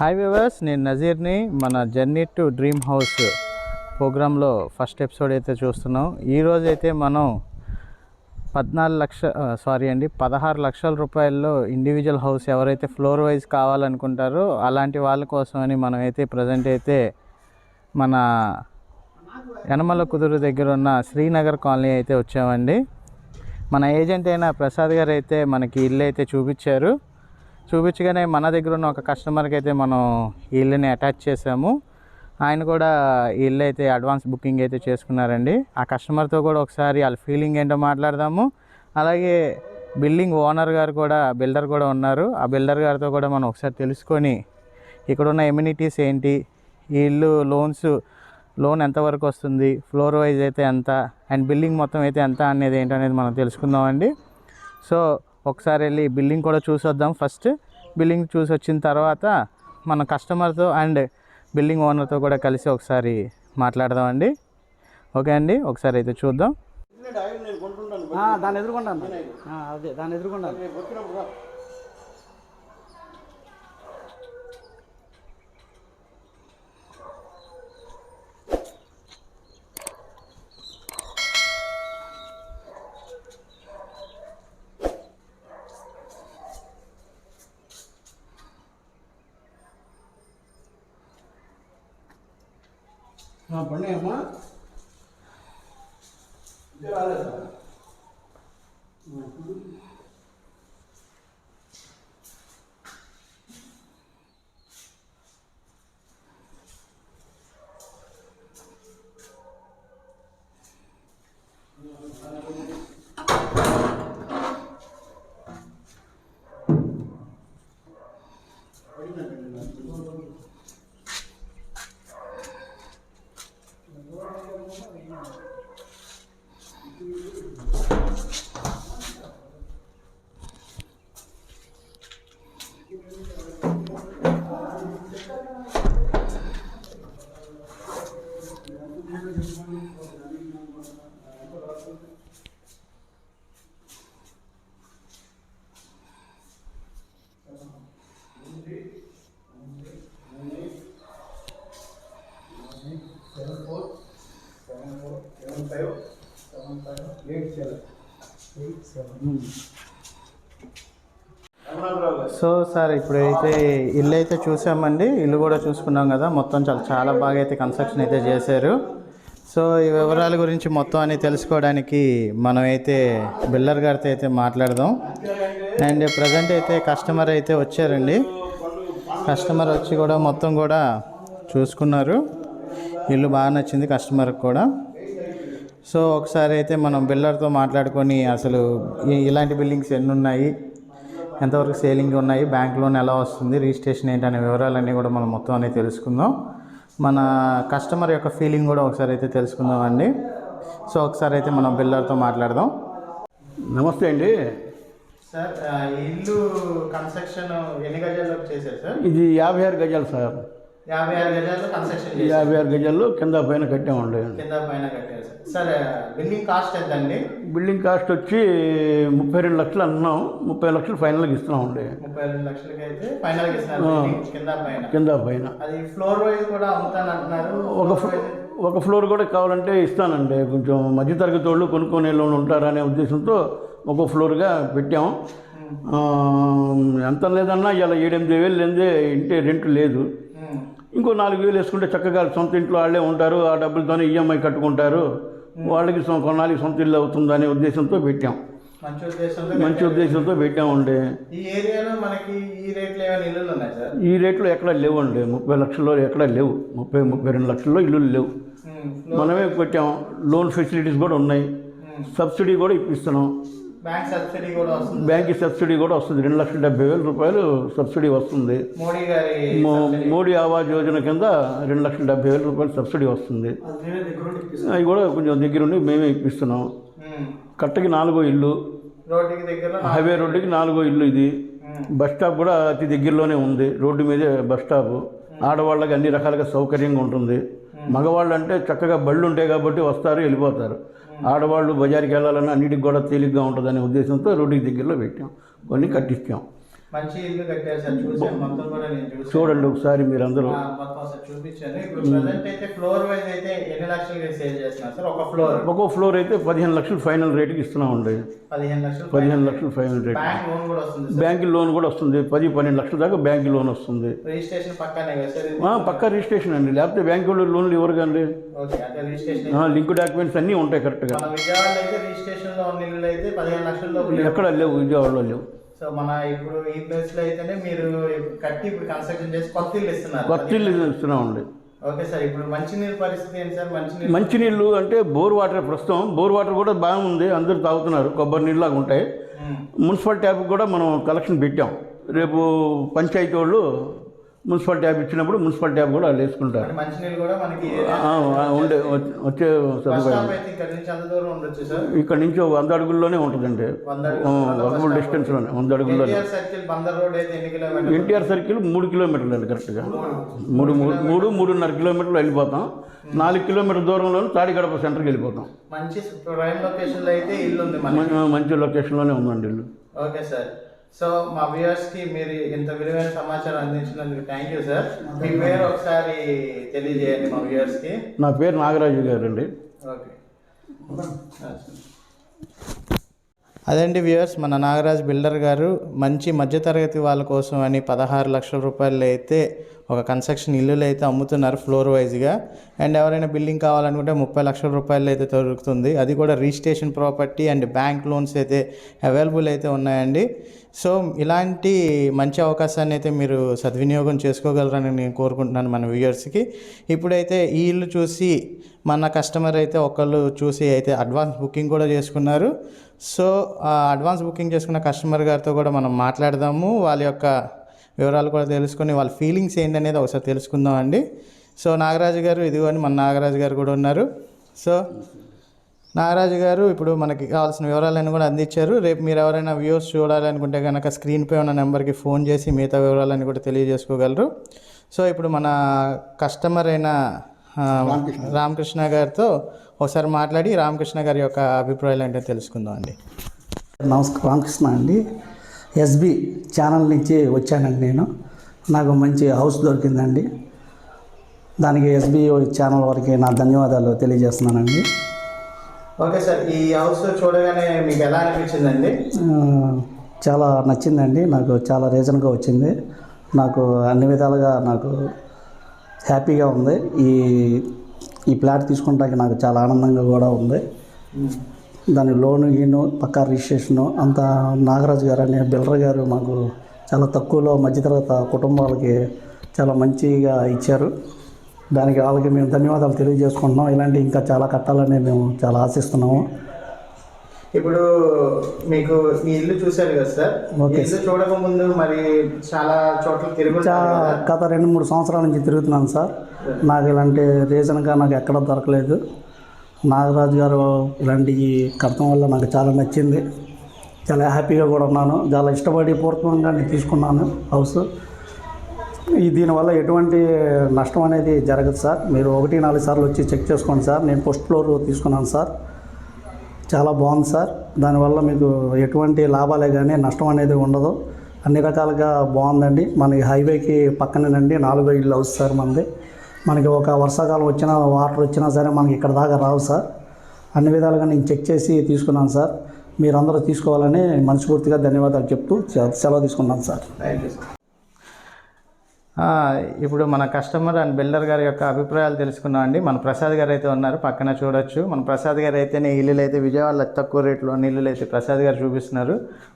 Hi viewers, నేను నజీర్ని. మన journey to dream house ప్రోగ్రాంలో ఫస్ట్ ఎపిసోడ్ అయితే చూస్తున్నాం. ఈరోజు అయితే మనం 16 లక్షల రూపాయల్లో ఇండివిజువల్ హౌస్ ఎవరైతే ఫ్లోర్ వైజ్ కావాలనుకుంటారో అలాంటి వాళ్ళ కోసమని మనం అయితే ప్రజెంట్ అయితే మన యనమల కుదురు దగ్గర ఉన్న శ్రీనగర్ కాలనీ అయితే వచ్చామండి. మన ఏజెంట్ అయిన ప్రసాద్ గారు అయితే మనకి ఇల్లు అయితే చూపించగానే మన దగ్గర ఉన్న ఒక కస్టమర్కి అయితే మనం ఈ ఇల్లుని అటాచ్ చేసాము. ఆయన కూడా ఈ ఇల్లు అయితే అడ్వాన్స్ బుకింగ్ అయితే చేసుకున్నారండి. ఆ కస్టమర్తో కూడా ఒకసారి వాళ్ళ ఫీలింగ్ ఏంటో మాట్లాడదాము. అలాగే బిల్డింగ్ ఓనర్ గారు కూడా, బిల్డర్ కూడా ఉన్నారు. ఆ బిల్డర్ గారితో కూడా మనం ఒకసారి తెలుసుకొని ఇక్కడున్న ఎమ్యూనిటీస్ ఏంటి, ఈ ఇల్లు లోన్ ఎంతవరకు వస్తుంది, ఫ్లోర్ వైజ్ అయితే ఎంత, అండ్ బిల్డింగ్ మొత్తం అయితే ఎంత అనేది ఏంటనేది మనం తెలుసుకుందామండి. సో ఒకసారి వెళ్ళి బిల్డింగ్ కూడా చూసొద్దాం. ఫస్ట్ బిల్డింగ్ చూసి వచ్చిన తర్వాత మన కస్టమర్తో అండ్ బిల్డింగ్ ఓనర్తో కూడా కలిసి ఒకసారి మాట్లాడదామండి. ఓకే అండి, ఒకసారి అయితే చూద్దాం. దాన్ని ఎదుర్కొంటాను, అదే దాన్ని ఎదుర్కొంటాను. పడినాయమ్మా రాలేదు. సో సార్, ఇప్పుడైతే ఇల్లు అయితే చూసామండి. ఇల్లు కూడా చూసుకున్నాం కదా, మొత్తం చాలా బాగా అయితే కన్స్ట్రక్షన్ అయితే చేశారు. సో ఈ వివరాల గురించి మొత్తం అని తెలుసుకోవడానికి మనమైతే బిల్డర్ గారితో అయితే మాట్లాడదాం. అండ్ ప్రజెంట్ అయితే కస్టమర్ అయితే వచ్చారండి. కస్టమర్ వచ్చి కూడా మొత్తం కూడా చూసుకున్నారు. ఇల్లు బాగా నచ్చింది కస్టమర్కి కూడా. సో ఒకసారి అయితే మనం బిల్డర్తో మాట్లాడుకొని అసలు ఇలాంటి బిల్డింగ్స్ ఎన్ని ఉన్నాయి, ఎంతవరకు సేలింగ్ ఉన్నాయి, బ్యాంక్ లోన్ ఎలా వస్తుంది, రిజిస్ట్రేషన్ ఏంటనే వివరాలన్నీ కూడా మనం మొత్తం అనేది తెలుసుకుందాం. మన కస్టమర్ యొక్క ఫీలింగ్ కూడా ఒకసారి అయితే తెలుసుకుందాం అండి. సో ఒకసారి అయితే మనం బిల్డర్తో మాట్లాడదాం. నమస్తే అండి సార్, ఇల్లు కన్స్ట్రక్షన్ ఎన్ని గజాల్లో చేశారు సార్? ఇది 56 గజాలు సార్. 56 గజాల్లో కన్స్ట్రక్షన్ 56 గజాల్లో కింద పైన కట్టామండి. కింద పైన కట్టారు సార్. బిల్డింగ్ కాస్ట్ ఎంత అండి? బిల్డింగ్ కాస్ట్ వచ్చి 32 లక్షలు అన్నాం. 30 లక్షలు ఫైనల్గా ఇస్తున్నామండి. 32 లక్షలకి అయితే ఫైనల్గా ఇస్తున్నారు కింద పైన. అది ఫ్లోర్ వైజ్ కూడా అమ్ముతాను అంటున్నారు. ఒక ఫ్లోర్ కూడా కావాలంటే ఇస్తానండి. కొంచెం మధ్యతరగతి వాళ్ళు కొనుక్కునే వాళ్ళు ఉంటారనే ఉద్దేశంతో ఒక ఫ్లోర్గా పెట్టాం. ఎంత లేదన్నా ఇలా 7-8 వేలు లేదే ఇంటి రెంట్ లేదు. ఇంకో 4 వేలు వేసుకుంటే చక్కగా సొంత ఇంట్లో వాళ్ళే ఉంటారు. ఆ డబ్బులతోనే ఈఎంఐ కట్టుకుంటారు. వాళ్ళకి కొన్నాళ్ళకి సొంత ఇల్లు అవుతుందనే ఉద్దేశంతో పెట్టాం. మంచి ఉద్దేశంతో పెట్టామండి. ఈ ఏరియాలో మనకి ఈ రేట్లో ఏమైనా ఇల్లులు ఉన్నాయి సార్? ఈ రేట్లో ఎక్కడ లేవండి. 30 లక్షల్లో ఎక్కడ లేవు. 30-32 లక్షల్లో ఇల్లులు లేవు. మనమే పెట్టాం. లోన్ ఫెసిలిటీస్ కూడా ఉన్నాయి. సబ్సిడీ కూడా ఇప్పిస్తున్నాం. బ్యాంక్ సబ్సిడీ కూడా వస్తుంది. 2,70,000 రూపాయలు సబ్సిడీ వస్తుంది. మోడీ ఆవాస్ యోజన కింద 2,70,000 రూపాయలు సబ్సిడీ వస్తుంది. అవి కూడా కొంచెం దగ్గరుండి మేమే ఇప్పిస్తున్నాం. కట్టకి 4వ ఇల్లు, హైవే రోడ్డుకి 4వ ఇల్లు. ఇది బస్ స్టాప్ కూడా అతి దగ్గరలోనే ఉంది. రోడ్డు మీదే బస్ స్టాప్. ఆడవాళ్ళకి అన్ని రకాలుగా సౌకర్యంగా ఉంటుంది. మగవాళ్ళు అంటే చక్కగా బళ్ళు ఉంటాయి కాబట్టి వస్తారు, వెళ్ళిపోతారు. ఆడవాళ్ళు బజార్కి వెళ్ళాలన్నా అన్నిటికి కూడా తేలిగ్గా ఉంటుందనే ఉద్దేశంతో రోడ్డుకి దగ్గరలో పెట్టాం. కొన్ని కట్టించాం. మంచి ఇల్లు కట్టారు సార్, చూసాను మొత్తం కూడా నేను చూసాను. చూడండి ఒకసారి మీరు అందరూ. మొత్తం సార్ చూపించాను. ఇప్పుడు ప్రజెంట్ అయితే ఫ్లోర్ వైజ్ అయితే ఎన్ని లక్షలు సేల్ చేస్తున్నారు సార్? ఒక్కో ఫ్లోర్ అయితే 15 లక్షలు ఫైనల్ రేటుకి ఇస్తున్నామండి. 15 లక్షలు ఫైనల్ రేట్. బ్యాంక్ లోన్ కూడా వస్తుంది. బ్యాంక్ లోన్ కూడా వస్తుంది. 10-12 లక్షల దాకా బ్యాంక్ లోన్ వస్తుంది. రిజిస్ట్రేషన్ పక్కానే కదా సార్? పక్కా రిజిస్ట్రేషన్ అండి, లేకపోతే బ్యాంక్ వాళ్ళు లోన్లు ఇవ్వరు కండి. లింక్ డాక్యుమెంట్స్ అన్నీ ఉంటాయి కరెక్ట్గా. విజయవాడలో అయితే రిజిస్ట్రేషన్ లో ఉన్న ఇల్లు అయితే 15 లక్షల్లో ఎక్కడ లేవు, విజయవాడలో లేవు. సో మన ఇప్పుడు ఈ ప్లేస్ లో అయితేనే మీరు కట్టి ఇప్పుడు కన్స్ట్రక్షన్ చేసి కొత్త ఇల్లు ఇస్తున్నారు. కొత్త ఇల్లు ఇస్తున్నామండి. ఓకే సార్, ఇప్పుడు మంచినీళ్ళ పరిస్థితి ఏంటి సార్? మంచినీళ్ళు అంటే బోర్ వాటర్, ప్రస్తుతం బోర్ వాటర్ కూడా బాగుంది, అందరూ తాగుతున్నారు, కొబ్బరి నీళ్ళు లాగా ఉంటాయి. మున్సిపల్ ట్యాప్ కూడా మనం కలెక్షన్ పెట్టాం. రేపు పంచాయతీ వాళ్ళు మున్సిపల్ ట్యాప్ ఇచ్చినప్పుడు మున్సిపల్ ట్యాప్ కూడా వాళ్ళు వేసుకుంటారు. మంచినీళ్ళు కూడా మనకి వచ్చే సదుపాయం. ఇక్కడ నుంచి 100 అడుగుల్లోనే ఉంటుందండి, వాకబుల్ డిస్టెన్స్లోనే 100 అడుగుల్లోనే. ఎన్టీఆర్ సర్కిల్ 3 కిలోమీటర్లు అండి, కరెక్ట్గా 3-3.5 కిలోమీటర్లు వెళ్ళిపోతాం. 4 కిలోమీటర్ల దూరంలో తాడిగడప సెంటర్కి వెళ్ళిపోతాం. మంచి ప్రైమ్ లొకేషన్లో అయితే ఇల్లు ఉంది, మంచి లొకేషన్లోనే ఉందండి ఇల్లు. Okay sir. సో మా వ్యూవర్స్కి మీరు ఇంత విలువైన సమాచారం అందించినందుకు థ్యాంక్ యూ సార్. మీ పేరు ఒకసారి తెలియజేయండి మా వ్యూవర్స్కి. నా పేరు నాగరాజు గారు అండి. ఓకే, అదండి వ్యూవర్స్, మన నాగరాజ్ బిల్డర్ గారు మంచి మధ్యతరగతి వాళ్ళ కోసం అని 16 లక్షల రూపాయలు అయితే ఒక కన్స్ట్రక్షన్ ఇల్లులు అయితే అమ్ముతున్నారు ఫ్లోర్ వైజ్గా. అండ్ ఎవరైనా బిల్డింగ్ కావాలనుకుంటే 30 లక్షల రూపాయలు అయితే దొరుకుతుంది. అది కూడా registration property and bank loans అయితే అవైలబుల్ అయితే ఉన్నాయండి. సో ఇలాంటి మంచి అవకాశాన్ని అయితే మీరు సద్వినియోగం చేసుకోగలరని నేను కోరుకుంటున్నాను మన వ్యూవర్స్కి. ఇప్పుడైతే ఈ ఇల్లు చూసి మన కస్టమర్ అయితే ఒకళ్ళు చూసి అయితే అడ్వాన్స్ బుకింగ్ కూడా చేసుకున్నారు. సో అడ్వాన్స్ బుకింగ్ చేసుకున్న కస్టమర్ గారితో కూడా మనం మాట్లాడదాము, వాళ్ళ యొక్క వివరాలు కూడా తెలుసుకొని వాళ్ళ ఫీలింగ్స్ ఏంటనేది ఒకసారి తెలుసుకుందాం అండి. సో నాగరాజు గారు, ఇదిగోని మన నాగరాజు గారు కూడా ఉన్నారు. సో నాగరాజు గారు ఇప్పుడు మనకి కావాల్సిన వివరాలన్నీ కూడా అందించారు. రేపు మీరు ఎవరైనా వ్యూస్ చూడాలనుకుంటే కనుక స్క్రీన్పై ఉన్న నెంబర్కి ఫోన్ చేసి మిగతా వివరాలన్నీ కూడా తెలియజేసుకోగలరు. సో ఇప్పుడు మన కస్టమర్ అయిన రామకృష్ణ గారితో ఒకసారి మాట్లాడి రామకృష్ణ గారి యొక్క అభిప్రాయాలు ఏంటో తెలుసుకుందాం అండి. నమస్కారం, రామకృష్ణ అండి. ఎస్బి ఛానల్ నుంచి వచ్చానండి నేను. నాకు మంచి హౌస్ దొరికిందండి, దానికి ఎస్బి ఛానల్ వారికి నా ధన్యవాదాలు తెలియజేస్తున్నానండి. ఓకే సార్, ఈ హౌస్ చూడగానే మీకు ఎలా అనిపించిందండి? చాలా నచ్చిందండి, నాకు చాలా రీజన్గా వచ్చింది. నాకు అన్ని విధాలుగా నాకు హ్యాపీగా ఉంది. ఈ ప్లాట్ తీసుకుంటానికి నాకు చాలా ఆనందంగా కూడా ఉంది. దాని లోను పక్కా రిజిస్ట్రేషను అంతా నాగరాజు గారు అనే బిల్డర్ గారు మాకు చాలా తక్కువలో మధ్యతరగతి కుటుంబాలకి చాలా మంచిగా ఇచ్చారు. దానికి వాళ్ళకి మేము ధన్యవాదాలు తెలియజేసుకుంటున్నాం. ఇలాంటి ఇంకా చాలా కట్టాలని మేము చాలా ఆశిస్తున్నాము. ఇప్పుడు మీకు ఈ ఇల్లు చూశారు కదా సార్, ఇల్లు చూడక ముందు మరి చాలా చోట్ల గత 2-3 సంవత్సరాల నుంచి తిరుగుతున్నాను సార్. నాకు ఇలాంటి రీజన్గా నాకు ఎక్కడ దొరకలేదు. నాగరాజు గారు ఇలాంటివి కడటం వల్ల నాకు చాలా నచ్చింది, చాలా హ్యాపీగా కూడా ఉన్నాను. చాలా ఇష్టపడి పూర్వకంగా నేను తీసుకున్నాను హౌస్. దీనివల్ల ఎటువంటి నష్టం అనేది జరగదు సార్. మీరు 1-4 సార్లు వచ్చి చెక్ చేసుకోండి సార్. నేను ఫస్ట్ ఫ్లోర్ తీసుకున్నాను సార్, చాలా బాగుంది సార్. దానివల్ల మీకు ఎటువంటి లాభాలే కానీ నష్టం అనేది ఉండదు. అన్ని రకాలుగా బాగుందండి. మనకి హైవేకి పక్కనేనండి 4 ఇల్లు హౌస్ సార్ మనది. మనకి ఒక వర్షాకాలం వచ్చినా వాటర్ వచ్చినా సరే మనకి ఇక్కడ దాకా రావు సార్. అన్ని విధాలుగా నేను చెక్ చేసి తీసుకున్నాను సార్. మీరందరూ తీసుకోవాలని మనస్ఫూర్తిగా ధన్యవాదాలు చెప్తూ సెలవు తీసుకున్నాను సార్. Thank you sir. ఇప్పుడు మన కస్టమర్ అండ్ బిల్డర్ గారి యొక్క అభిప్రాయాలు తెలుసుకున్నాం అండి. మన ప్రసాద్ గారు అయితే ఉన్నారు, పక్కన చూడొచ్చు. మన ప్రసాద్ గారు అయితేనే ఇల్లులు అయితే విజయవాడలో తక్కువ రేట్లో ఇల్లులు అయితే ప్రసాద్ గారు చూపిస్తున్నారు.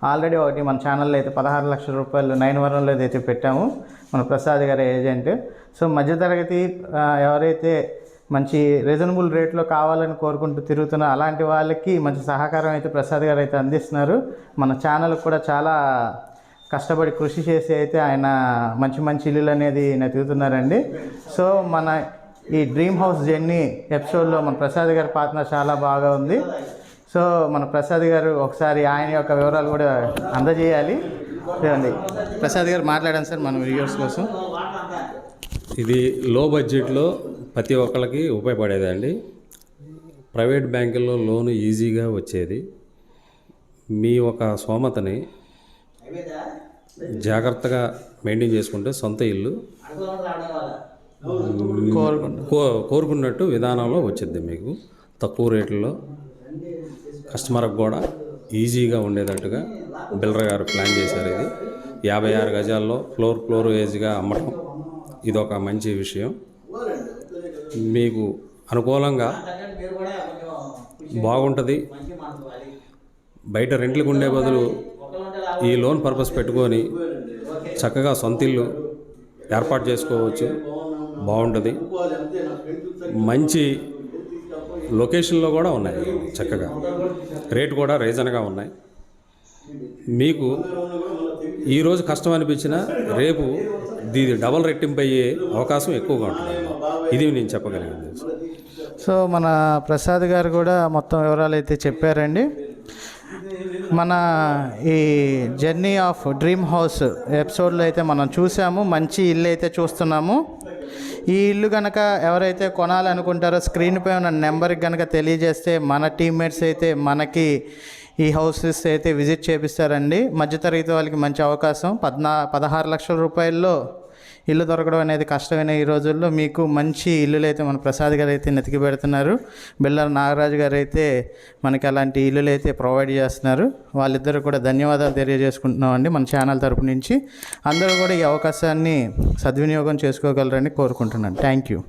ఆల్రెడీ ఒకటి మన ఛానల్లో అయితే 16 లక్షల రూపాయలు 9వరంలో అయితే పెట్టాము, మన ప్రసాద్ గారి ఏజెంట్. సో మధ్యతరగతి ఎవరైతే మంచి రీజనబుల్ రేట్లో కావాలని కోరుకుంటూ తిరుగుతున్నా అలాంటి వాళ్ళకి మంచి సహకారం అయితే ప్రసాద్ గారు అయితే అందిస్తున్నారు. మన ఛానల్ కూడా చాలా కష్టపడి కృషి చేసి అయితే ఆయన మంచి ఇల్లులు అనేది నెతుకుతున్నారండి. సో మన ఈ డ్రీమ్ హౌస్ జర్నీ ఎపిసోడ్లో మన ప్రసాద్ గారి పాత్ర చాలా బాగా ఉంది. సో మన ప్రసాద్ గారు ఒకసారి ఆయన యొక్క వివరాలు కూడా అందజేయాలి. చూడండి ప్రసాద్ గారు మాట్లాడాను సార్ మన వ్యూవర్స్ కోసం. ఇది లో బడ్జెట్లో ప్రతి ఒక్కరికి ఉపయోగపడేదండి. ప్రైవేట్ బ్యాంకుల్లో లోను ఈజీగా వచ్చేది. మీ ఒక స్తోమతని జాగ్రత్తగా మెయింటైన్ చేసుకుంటే సొంత ఇల్లు కోరుకున్నట్టు విధానంలో వచ్చింది మీకు తక్కువ రేట్లలో కస్టమర్కి కూడా ఈజీగా ఉండేటట్టుగా బిల్డర్ గారు ప్లాన్ చేశారు. ఇది 56 గజాల్లో ఫ్లోర్ వేజ్గా అమ్మటం ఇదొక మంచి విషయం. మీకు అనుకూలంగా బాగుంటుంది. బయట రెంట్లకు ఉండే బదులు ఈ లోన్ పర్పస్ పెట్టుకొని చక్కగా సొంత ఇల్లు ఏర్పాటు చేసుకోవచ్చు. బాగుంటుంది. మంచి లొకేషన్లో కూడా ఉన్నాయి. చక్కగా రేటు కూడా రీజన్గా ఉన్నాయి. మీకు ఈరోజు కష్టం అనిపించినా రేపు దీని డబల్ రెట్టింపు అయ్యే అవకాశం ఎక్కువగా ఉంటుంది. ఇది నేను చెప్పగలిగింది. సో మన ప్రసాద్ గారు కూడా మొత్తం వివరాలు అయితే చెప్పారండి. మన ఈ జర్నీ ఆఫ్ డ్రీమ్ హౌస్ ఎపిసోడ్లో అయితే మనం చూసాము. మంచి ఇల్లు అయితే చూస్తున్నాము. ఈ ఇల్లు కనుక ఎవరైతే కొనాలనుకుంటారో స్క్రీన్ పై ఉన్న నెంబర్కి కనుక తెలియజేస్తే మన టీమ్మేట్స్ అయితే మనకి ఈ హౌసెస్ అయితే విజిట్ చేపిస్తారండి. మధ్యతరగతి వాళ్ళకి మంచి అవకాశం. 16 లక్షల రూపాయల్లో ఇల్లు దొరకడం అనేది కష్టమైన ఈ రోజుల్లో మీకు మంచి ఇల్లులు అయితే మన ప్రసాద్ గారు అయితే నెతికి పెడుతున్నారు. బిల్డర్ నాగరాజు గారు అయితే మనకి అలాంటి ఇల్లులు అయితే ప్రొవైడ్ చేస్తున్నారు. వాళ్ళిద్దరూ కూడా ధన్యవాదాలు తెలియజేసుకుంటున్నామండి మన ఛానల్ తరపు నుంచి. అందరూ కూడా ఈ అవకాశాన్ని సద్వినియోగం చేసుకోగలరని కోరుకుంటున్నాను. Thank you.